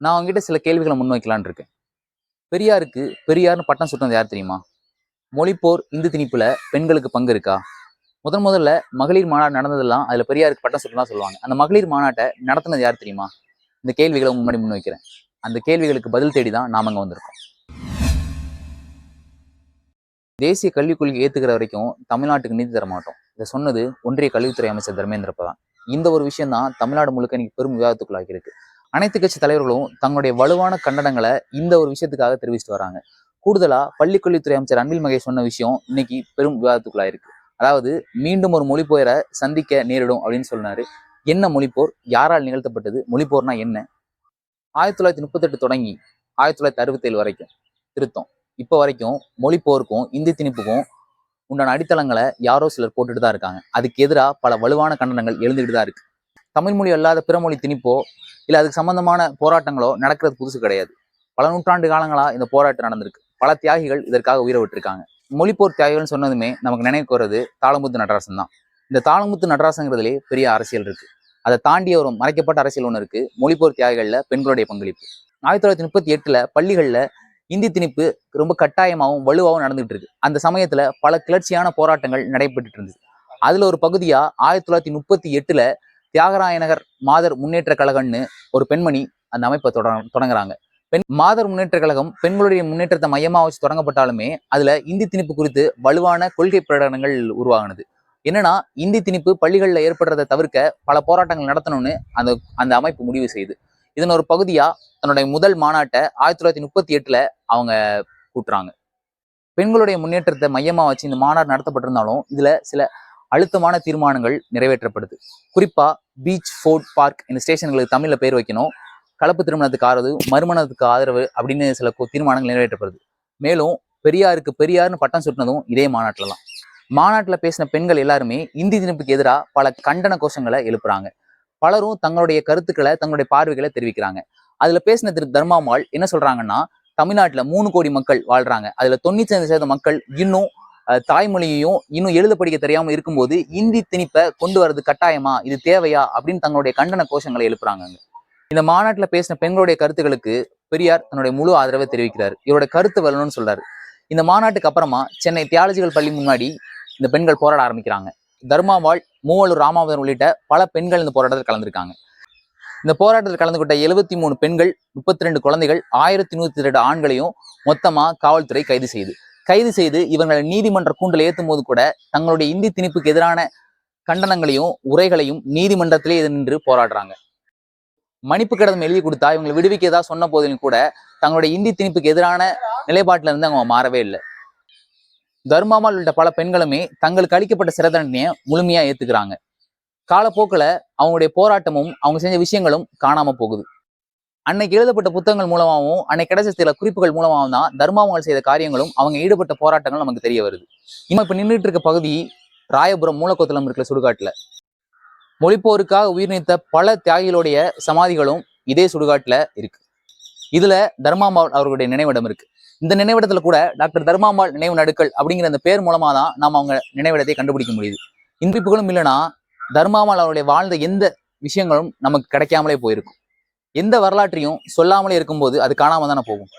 நான் அவங்ககிட்ட சில கேள்விகளை முன்வைக்கலான்னு இருக்கேன். பெரியாருக்கு பெரியார்னு பட்டம் சுட்டினது யார் தெரியுமா? மொழிப்போர் இந்து திணிப்புல பெண்களுக்கு பங்கு இருக்கா? முதல்ல மகளிர் மாநாடு நடந்ததெல்லாம் அதுல பெரியாருக்கு பட்டம் சுட்டுதான் சொல்லுவாங்க. அந்த மகளிர் மாநாட்டை நடத்தினது யார் தெரியுமா? இந்த கேள்விகளை முன்னாடி முன்வைக்கிறேன். அந்த கேள்விகளுக்கு பதில் தேடி தான் நாம அங்க வந்திருக்கோம். தேசிய கல்விக் கொள்கை ஏத்துக்கிற வரைக்கும் தமிழ்நாட்டுக்கு நீதி தர மாட்டோம். இதை சொன்னது ஒன்றிய கல்வித்துறை அமைச்சர் தர்மேந்திர பிரதான். இந்த ஒரு விஷயம் தான் தமிழ்நாடு முழுக்க இன்னைக்கு பெரும் விவாதத்துக்குள்ளாகி இருக்கு. அனைத்து கட்சி தலைவர்களும் தங்களுடைய வலுவான கண்டனங்களை இந்த ஒரு விஷயத்துக்காக தெரிவிச்சுட்டு வராங்க. கூடுதலா பள்ளிக்கல்வித்துறை அமைச்சர் அன்பில் மகேஷ் சொன்ன விஷயம் இன்னைக்கு பெரும் விவாதத்துக்குள்ளாயிருக்கு. அதாவது மீண்டும் ஒரு மொழிப்போரை சந்திக்க நேரிடும் அப்படின்னு சொன்னாரு. என்ன மொழிப்போர்? யாரால் நிகழ்த்தப்பட்டது? மொழிப்போர்னா என்ன? 1938 தொடங்கி 1967 வரைக்கும் திருத்தம் இப்போ வரைக்கும் மொழிப்போருக்கும் இந்தி திணிப்புக்கும் உண்டான அடித்தளங்களை யாரோ சிலர் போட்டுட்டு தான் இருக்காங்க. அதுக்கு எதிராக பல வலுவான கண்டனங்கள் எழுந்துகிட்டு தான் இருக்கு. தமிழ் மொழி அல்லாத பிற மொழி திணிப்போ இல்லை அதுக்கு சம்பந்தமான போராட்டங்களோ நடக்கிறது புதுசு கிடையாது. பல நூற்றாண்டு காலங்களா இந்த போராட்டம் நடந்திருக்கு. பல தியாகிகள் இதற்காக உயிரை விட்டுருக்காங்க. மொழிப்போர் தியாகிகள்னு சொன்னதுமே நமக்கு நினைவுக்கு வருது தாளமுத்து நடராசன் தான். இந்த தாளமுத்து நடராசங்கிறதுலே பெரிய அரசியல் இருக்கு. அதை தாண்டிய ஒரு மறைக்கப்பட்ட அரசியல் ஒன்று இருக்கு. மொழிப்போர் தியாகிகள்ல பெண்களுடைய பங்களிப்பு. 1938 பள்ளிகள்ல இந்தி திணிப்பு ரொம்ப கட்டாயமாகவும் வலுவாகவும் நடந்துகிட்டு இருக்கு. அந்த சமயத்துல பல கிளர்ச்சியான போராட்டங்கள் நடைபெற்று இருந்தது. அதுல ஒரு பகுதியா 1938 தியாகராய நகர் மாதர் முன்னேற்ற கழகம்னு ஒரு பெண்மணி அந்த அமைப்பை தொடங்குறாங்க. மாதர் முன்னேற்ற கழகம் பெண்களுடைய முன்னேற்றத்தை மையமா வச்சு தொடங்கப்பட்டாலுமே அதுல இந்தி திணிப்பு குறித்து வலுவான கொள்கை பிரகடனங்கள் உருவாகினது. என்னன்னா, இந்தி திணிப்பு பள்ளிகளில் ஏற்படுறதை தவிர்க்க பல போராட்டங்கள் நடத்தணும்னு அந்த அமைப்பு முடிவு செய்யுது. இதன் ஒரு பகுதியா தன்னுடைய முதல் மாநாட்டை 1938 அவங்க கூட்டுறாங்க. பெண்களுடைய முன்னேற்றத்தை மையமா வச்சு இந்த மாநாடு நடத்தப்பட்டிருந்தாலும் இதுல சில அழுத்தமான தீர்மானங்கள் நிறைவேற்றப்படுது. குறிப்பா பீச், ஃபோர்ட், பார்க் இந்த ஸ்டேஷன்களுக்கு தமிழ்ல பேர் வைக்கணும், கலப்பு திருமணத்துக்கு ஆதரவு, மறுமணத்துக்கு ஆதரவு அப்படின்னு சில தீர்மானங்கள் நிறைவேற்றப்படுது. மேலும் பெரியாருக்கு பெரியார்னு பட்டம் சுட்டினதும் இதே மாநாட்டில் தான். மாநாட்டில் பேசின பெண்கள் எல்லாருமே இந்தி திணிப்புக்கு எதிராக பல கண்டன கோஷங்களை எழுப்புறாங்க. பலரும் தங்களுடைய கருத்துக்களை, தங்களுடைய பார்வைகளை தெரிவிக்கிறாங்க. அதுல பேசின திரு தர்மாம்பாள் என்ன சொல்றாங்கன்னா, தமிழ்நாட்டுல 3 கோடி மக்கள் வாழ்றாங்க. அதுல 95% மக்கள் இன்னும் தாய்மொழியையும் இன்னும் எழுத படிக்க தெரியாம இருக்கும்போது இந்தி திணிப்பை கொண்டு வர்றது கட்டாயமா, இது தேவையா அப்படின்னு தங்களுடைய கண்டன கோஷங்களை எழுப்புறாங்க. இந்த மாநாட்டில் பேசின பெண்களுடைய கருத்துக்களுக்கு பெரியார் தன்னுடைய முழு ஆதரவை தெரிவிக்கிறார். இவரோட கருத்து வரணும்னு சொல்றாரு. இந்த மாநாட்டுக்கு அப்புறமா சென்னை தியாலஜிக்கல் பள்ளி முன்னாடி இந்த பெண்கள் போராட ஆரம்பிக்கிறாங்க. தர்மாம்பாள், மூவலூர் ராமாவதன் உள்ளிட்ட பல பெண்கள் இந்த போராட்டத்தில் கலந்துருக்காங்க. இந்த போராட்டத்தில் கலந்து கொண்ட 73 பெண்கள், 32 குழந்தைகள், 1102 ஆண்களையும் மொத்தமா காவல்துறை கைது செய்து இவங்களை நீதிமன்ற கூண்டில் ஏற்றும் போது கூட தங்களுடைய இந்தி திணிப்புக்கு எதிரான கண்டனங்களையும் உரைகளையும் நீதிமன்றத்திலே நின்று போராடுறாங்க. மன்னிப்பு கடிதம் எழுதி கொடுத்தா இவங்களை விடுவிக்கதா சொன்ன போதிலும் கூட தங்களுடைய இந்தி திணிப்புக்கு எதிரான நிலைப்பாட்டில இருந்து அவங்க மாறவே இல்லை. தர்மாம்பாள் உள்ளிட்ட பல பெண்களுமே தங்களுக்கு அளிக்கப்பட்ட சிறை தண்டனையை முழுமையா ஏத்துக்கிறாங்க. காலப்போக்கில் அவங்களுடைய போராட்டமும் அவங்க செஞ்ச விஷயங்களும் காணாம போகுது. அன்னைக்கு எழுதப்பட்ட புத்தகங்கள் மூலமாகவும் அன்னைக்கு கிடைச்ச சில குறிப்புகள் மூலமாகவும் தான் தர்மாம்பாள் செய்த காரியங்களும் அவங்க ஈடுபட்ட போராட்டங்களும் நமக்கு தெரிய வருது. இப்ப நின்றுட்டு இருக்க பகுதி ராயபுரம் மூலக்கோத்தலம் இருக்கிற சுடுகாட்டுல. மொழிப்போருக்காக உயிர் நீத்த பல தியாகிகளுடைய சமாதிகளும் இதே சுடுகாட்டுல இருக்கு. இதுல தர்மாம்பாள் அவர்களுடைய நினைவிடம் இருக்கு. இந்த நினைவிடத்துல கூட டாக்டர் தர்மாம்பாள் நினைவு நடுக்கள் அப்படிங்கிற அந்த பேர் மூலமா தான் நாம அவங்க நினைவிடத்தை கண்டுபிடிக்க முடியுது. இன்றிப்புகளும் இல்லைன்னா தர்மாம்பாள் அவருடைய வாழ்ந்த எந்த விஷயங்களும் நமக்கு கிடைக்காமலே போயிருக்கும். எந்த வரலாற்றையும் சொல்லாமலே இருக்கும்போது அது காணாம தானே போகும்.